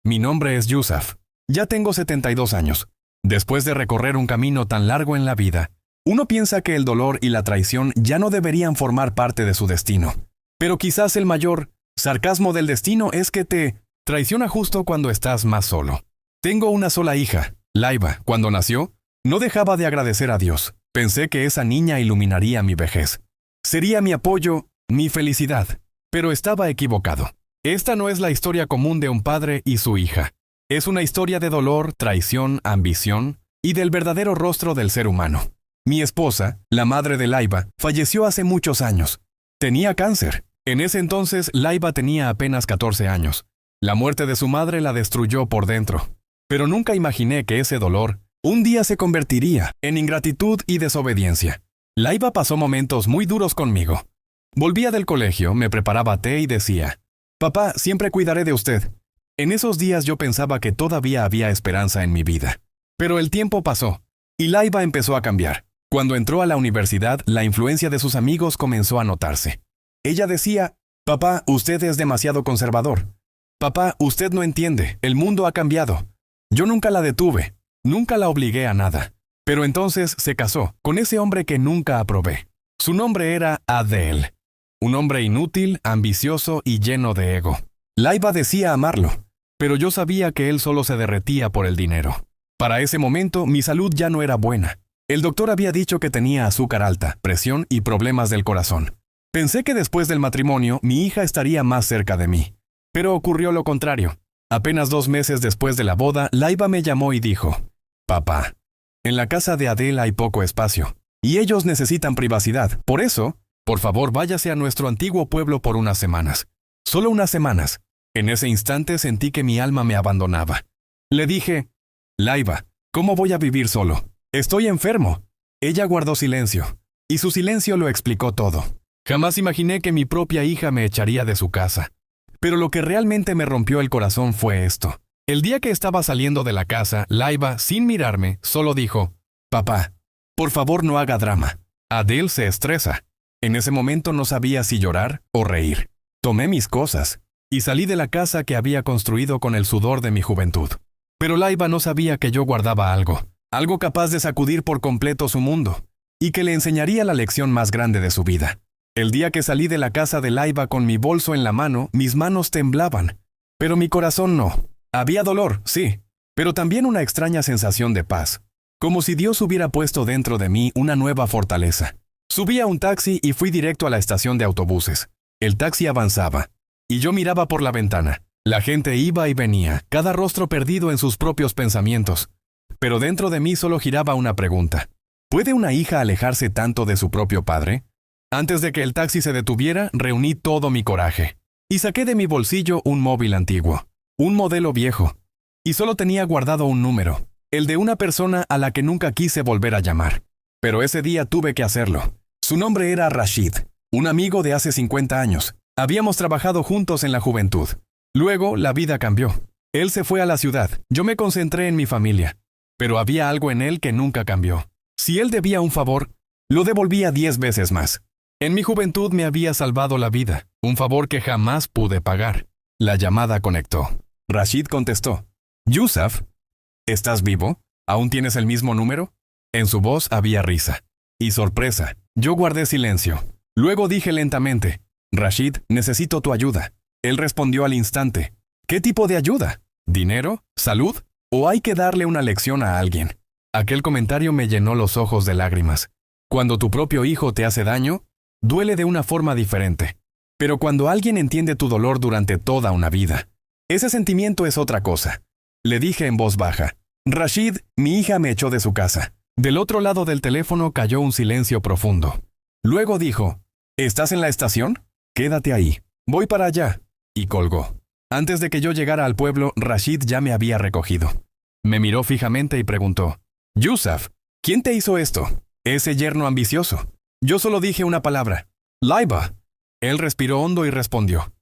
Mi nombre es Yusuf. Ya tengo 72 años. Después de recorrer un camino tan largo en la vida, uno piensa que el dolor y la traición ya no deberían formar parte de su destino. Pero quizás el mayor sarcasmo del destino es que te traiciona justo cuando estás más solo. Tengo una sola hija, Laiba. Cuando nació, no dejaba de agradecer a Dios. Pensé que esa niña iluminaría mi vejez. Sería mi apoyo, mi felicidad. Pero estaba equivocado. Esta no es la historia común de un padre y su hija. Es una historia de dolor, traición, ambición y del verdadero rostro del ser humano. Mi esposa, la madre de Laiba, falleció hace muchos años. Tenía cáncer. En ese entonces, Laiba tenía apenas 14 años. La muerte de su madre la destruyó por dentro. Pero nunca imaginé que ese dolor un día se convertiría en ingratitud y desobediencia. Laiba pasó momentos muy duros conmigo. Volvía del colegio, me preparaba té y decía: «Papá, siempre cuidaré de usted». En esos días yo pensaba que todavía había esperanza en mi vida. Pero el tiempo pasó, y Laiba empezó a cambiar. Cuando entró a la universidad, la influencia de sus amigos comenzó a notarse. Ella decía: «Papá, usted es demasiado conservador. Papá, usted no entiende, el mundo ha cambiado». Yo nunca la detuve, nunca la obligué a nada. Pero entonces se casó con ese hombre que nunca aprobé. Su nombre era Adel. Un hombre inútil, ambicioso y lleno de ego. Laiba decía amarlo, pero yo sabía que él solo se derretía por el dinero. Para ese momento, mi salud ya no era buena. El doctor había dicho que tenía azúcar alta, presión y problemas del corazón. Pensé que después del matrimonio, mi hija estaría más cerca de mí. Pero ocurrió lo contrario. Apenas 2 meses después de la boda, Laiba me llamó y dijo: «Papá, en la casa de Adel hay poco espacio, y ellos necesitan privacidad. Por eso, por favor, váyase a nuestro antiguo pueblo por unas semanas». Solo unas semanas. En ese instante sentí que mi alma me abandonaba. Le dije: «Laiba, ¿cómo voy a vivir solo? Estoy enfermo». Ella guardó silencio, y su silencio lo explicó todo. Jamás imaginé que mi propia hija me echaría de su casa. Pero lo que realmente me rompió el corazón fue esto. El día que estaba saliendo de la casa, Laiba, sin mirarme, solo dijo: «Papá, por favor no haga drama. Adel se estresa». En ese momento no sabía si llorar o reír. Tomé mis cosas y salí de la casa que había construido con el sudor de mi juventud. Pero Laiba no sabía que yo guardaba algo capaz de sacudir por completo su mundo, y que le enseñaría la lección más grande de su vida. El día que salí de la casa de Laiba con mi bolso en la mano, mis manos temblaban, pero mi corazón no. Había dolor, sí, pero también una extraña sensación de paz, como si Dios hubiera puesto dentro de mí una nueva fortaleza. Subí a un taxi y fui directo a la estación de autobuses. El taxi avanzaba, y yo miraba por la ventana. La gente iba y venía, cada rostro perdido en sus propios pensamientos. Pero dentro de mí solo giraba una pregunta: ¿puede una hija alejarse tanto de su propio padre? Antes de que el taxi se detuviera, reuní todo mi coraje, y saqué de mi bolsillo un móvil antiguo, un modelo viejo, y solo tenía guardado un número, el de una persona a la que nunca quise volver a llamar. Pero ese día tuve que hacerlo. Su nombre era Rashid, un amigo de hace 50 años. Habíamos trabajado juntos en la juventud. Luego, la vida cambió. Él se fue a la ciudad. Yo me concentré en mi familia. Pero había algo en él que nunca cambió. Si él debía un favor, lo devolvía 10 veces más. En mi juventud me había salvado la vida, un favor que jamás pude pagar. La llamada conectó. Rashid contestó: «Yusuf, ¿estás vivo? ¿Aún tienes el mismo número?». En su voz había risa y sorpresa. Yo guardé silencio. Luego dije lentamente: «Rashid, necesito tu ayuda». Él respondió al instante: «¿Qué tipo de ayuda? ¿Dinero? ¿Salud? ¿O hay que darle una lección a alguien?». Aquel comentario me llenó los ojos de lágrimas. Cuando tu propio hijo te hace daño, duele de una forma diferente. Pero cuando alguien entiende tu dolor durante toda una vida, ese sentimiento es otra cosa. Le dije en voz baja: «Rashid, mi hija me echó de su casa». Del otro lado del teléfono cayó un silencio profundo. Luego dijo: «¿Estás en la estación? Quédate ahí. Voy para allá». Y colgó. Antes de que yo llegara al pueblo, Rashid ya me había recogido. Me miró fijamente y preguntó: «Yusuf, ¿quién te hizo esto? Ese yerno ambicioso». Yo solo dije una palabra: «Laiba». Él respiró hondo y respondió: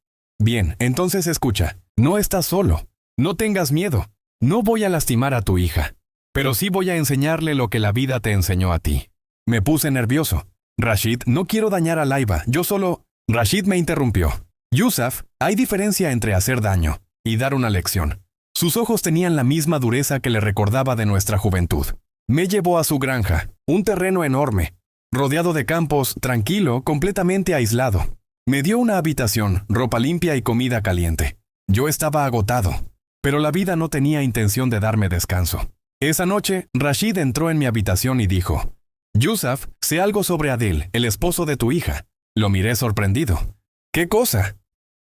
«Bien, entonces escucha. No estás solo. No tengas miedo. No voy a lastimar a tu hija. Pero sí voy a enseñarle lo que la vida te enseñó a ti». Me puse nervioso. «Rashid, no quiero dañar a Laiba. Yo solo…». Rashid me interrumpió: «Yusuf, hay diferencia entre hacer daño y dar una lección. Sus ojos tenían la misma dureza que le recordaba de nuestra juventud. Me llevó a su granja, un terreno enorme, rodeado de campos, tranquilo, completamente aislado. Me dio una habitación, ropa limpia y comida caliente. Yo estaba agotado, pero la vida no tenía intención de darme descanso. Esa noche, Rashid entró en mi habitación y dijo: «Yusuf, sé algo sobre Adel, el esposo de tu hija». Lo miré sorprendido. «¿Qué cosa?».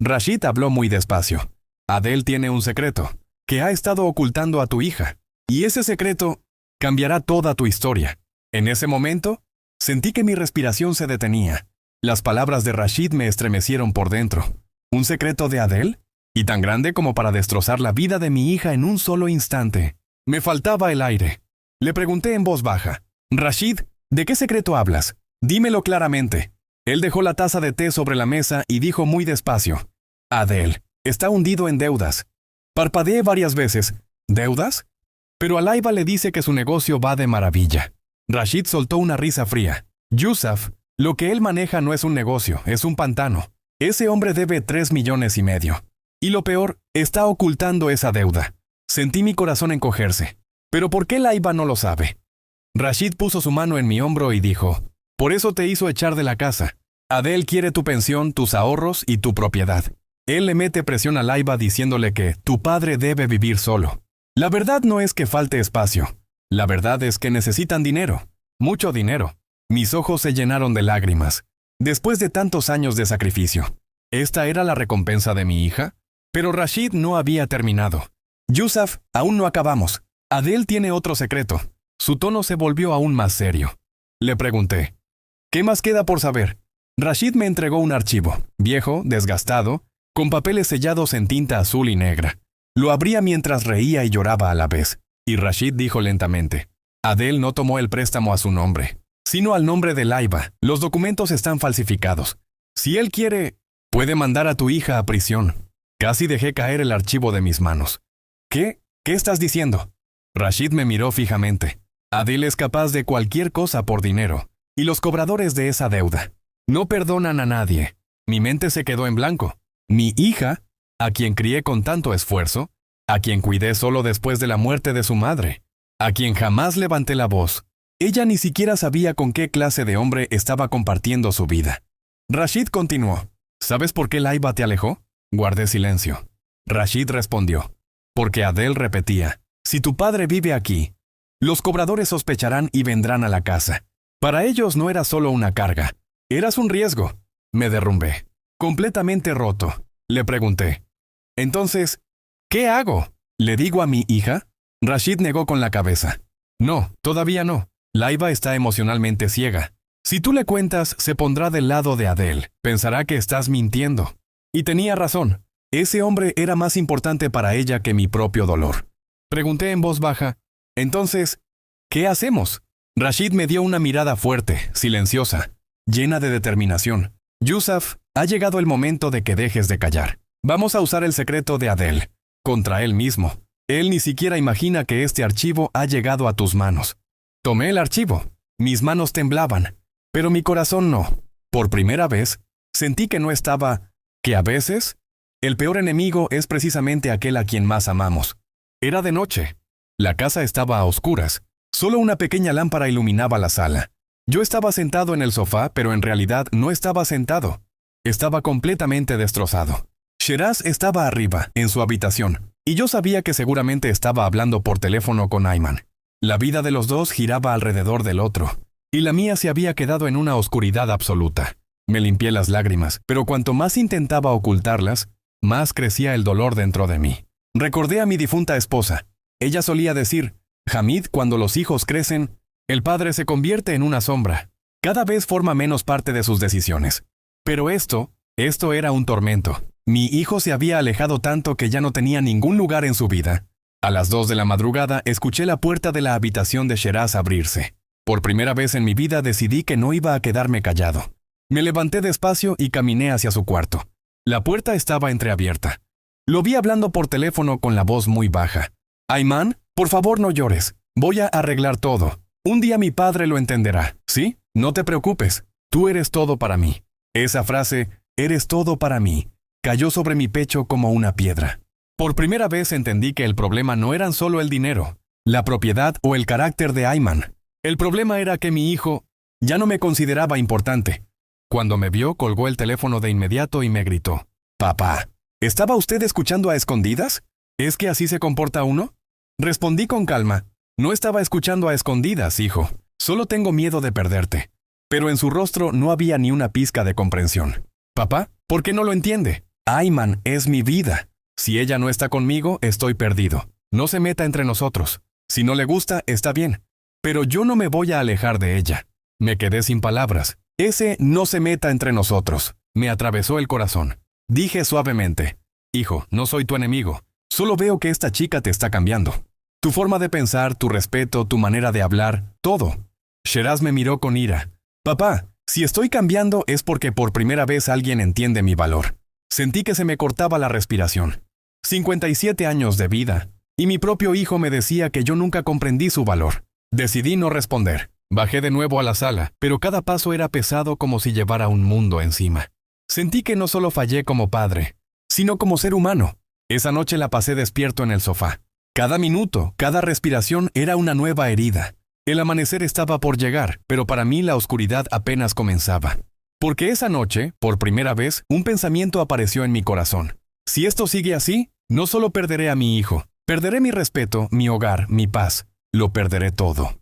Rashid habló muy despacio. «Adel tiene un secreto, que ha estado ocultando a tu hija, y ese secreto cambiará toda tu historia». En ese momento, sentí que mi respiración se detenía. Las palabras de Rashid me estremecieron por dentro. ¿Un secreto de Adel? ¿Y tan grande como para destrozar la vida de mi hija en un solo instante? Me faltaba el aire. Le pregunté en voz baja: «Rashid, ¿de qué secreto hablas? Dímelo claramente». Él dejó la taza de té sobre la mesa y dijo muy despacio: «Adel está hundido en deudas». Parpadeé varias veces. ¿Deudas? Pero Alaiba le dice que su negocio va de maravilla. Rashid soltó una risa fría. «Yusuf, lo que él maneja no es un negocio, es un pantano. Ese hombre debe 3,5 millones. Y lo peor, está ocultando esa deuda». Sentí mi corazón encogerse. ¿Pero por qué Alaiba no lo sabe? Rashid puso su mano en mi hombro y dijo: «Por eso te hizo echar de la casa. Adel quiere tu pensión, tus ahorros y tu propiedad». Él le mete presión a Alaiba diciéndole que tu padre debe vivir solo. La verdad no es que falte espacio. La verdad es que necesitan dinero. Mucho dinero. Mis ojos se llenaron de lágrimas. Después de tantos años de sacrificio, ¿esta era la recompensa de mi hija? Pero Rashid no había terminado. «Yusuf, aún no acabamos. Adel tiene otro secreto». Su tono se volvió aún más serio. Le pregunté: «¿Qué más queda por saber?». Rashid me entregó un archivo, viejo, desgastado, con papeles sellados en tinta azul y negra. Lo abría mientras reía y lloraba a la vez. Y Rashid dijo lentamente: «Adel no tomó el préstamo a su nombre, sino al nombre de Alaiba. Los documentos están falsificados. Si él quiere, puede mandar a tu hija a prisión». Casi dejé caer el archivo de mis manos. «¿Qué? ¿Qué estás diciendo?». Rashid me miró fijamente. «Adel es capaz de cualquier cosa por dinero, y los cobradores de esa deuda no perdonan a nadie». Mi mente se quedó en blanco. Mi hija, a quien crié con tanto esfuerzo, a quien cuidé solo después de la muerte de su madre, a quien jamás levanté la voz, ella ni siquiera sabía con qué clase de hombre estaba compartiendo su vida. Rashid continuó: «¿Sabes por qué Alaiba te alejó?». Guardé silencio. Rashid respondió: «Porque Adel repetía: si tu padre vive aquí, los cobradores sospecharán y vendrán a la casa. Para ellos no era solo una carga, eras un riesgo». Me derrumbé, completamente roto. Le pregunté: «Entonces, ¿qué hago? ¿Le digo a mi hija?». Rashid negó con la cabeza. «No, todavía no. Alaiba está emocionalmente ciega. Si tú le cuentas, se pondrá del lado de Adel. Pensará que estás mintiendo». Y tenía razón. Ese hombre era más importante para ella que mi propio dolor. Pregunté en voz baja: «Entonces, ¿qué hacemos?». Rashid me dio una mirada fuerte, silenciosa, llena de determinación. «Yusuf, ha llegado el momento de que dejes de callar. Vamos a usar el secreto de Adel contra él mismo. Él ni siquiera imagina que este archivo ha llegado a tus manos». Tomé el archivo. Mis manos temblaban, pero mi corazón no. Por primera vez, sentí que no estaba, que a veces, el peor enemigo es precisamente aquel a quien más amamos. Era de noche. La casa estaba a oscuras. Solo una pequeña lámpara iluminaba la sala. Yo estaba sentado en el sofá, pero en realidad no estaba sentado. Estaba completamente destrozado. Sheraz estaba arriba, en su habitación, y yo sabía que seguramente estaba hablando por teléfono con Ayman. La vida de los dos giraba alrededor del otro, y la mía se había quedado en una oscuridad absoluta. Me limpié las lágrimas, pero cuanto más intentaba ocultarlas, más crecía el dolor dentro de mí. Recordé a mi difunta esposa. Ella solía decir: «Hamid, cuando los hijos crecen, el padre se convierte en una sombra. Cada vez forma menos parte de sus decisiones». Pero esto era un tormento. Mi hijo se había alejado tanto que ya no tenía ningún lugar en su vida. A las 2 de la madrugada escuché la puerta de la habitación de Sheraz abrirse. Por primera vez en mi vida decidí que no iba a quedarme callado. Me levanté despacio y caminé hacia su cuarto. La puerta estaba entreabierta. Lo vi hablando por teléfono con la voz muy baja. «Ayman, por favor no llores. Voy a arreglar todo. Un día mi padre lo entenderá, ¿sí? No te preocupes. Tú eres todo para mí». Esa frase, «eres todo para mí», cayó sobre mi pecho como una piedra. Por primera vez entendí que el problema no eran solo el dinero, la propiedad o el carácter de Ayman. El problema era que mi hijo ya no me consideraba importante. Cuando me vio, colgó el teléfono de inmediato y me gritó: «Papá, ¿estaba usted escuchando a escondidas? ¿Es que así se comporta uno?». Respondí con calma: «No estaba escuchando a escondidas, hijo. Solo tengo miedo de perderte». Pero en su rostro no había ni una pizca de comprensión. «Papá, ¿por qué no lo entiende? Ayman es mi vida. Si ella no está conmigo, estoy perdido. No se meta entre nosotros. Si no le gusta, está bien. Pero yo no me voy a alejar de ella». Me quedé sin palabras. Ese «no se meta entre nosotros» me atravesó el corazón. Dije suavemente: «Hijo, no soy tu enemigo. Solo veo que esta chica te está cambiando. Tu forma de pensar, tu respeto, tu manera de hablar, todo». Sheraz me miró con ira. «Papá, si estoy cambiando es porque por primera vez alguien entiende mi valor». Sentí que se me cortaba la respiración. 57 años de vida, y mi propio hijo me decía que yo nunca comprendí su valor. Decidí no responder. Bajé de nuevo a la sala, pero cada paso era pesado como si llevara un mundo encima. Sentí que no solo fallé como padre, sino como ser humano. Esa noche la pasé despierto en el sofá. Cada minuto, cada respiración era una nueva herida. El amanecer estaba por llegar, pero para mí la oscuridad apenas comenzaba. Porque esa noche, por primera vez, un pensamiento apareció en mi corazón. Si esto sigue así, no solo perderé a mi hijo, perderé mi respeto, mi hogar, mi paz. Lo perderé todo.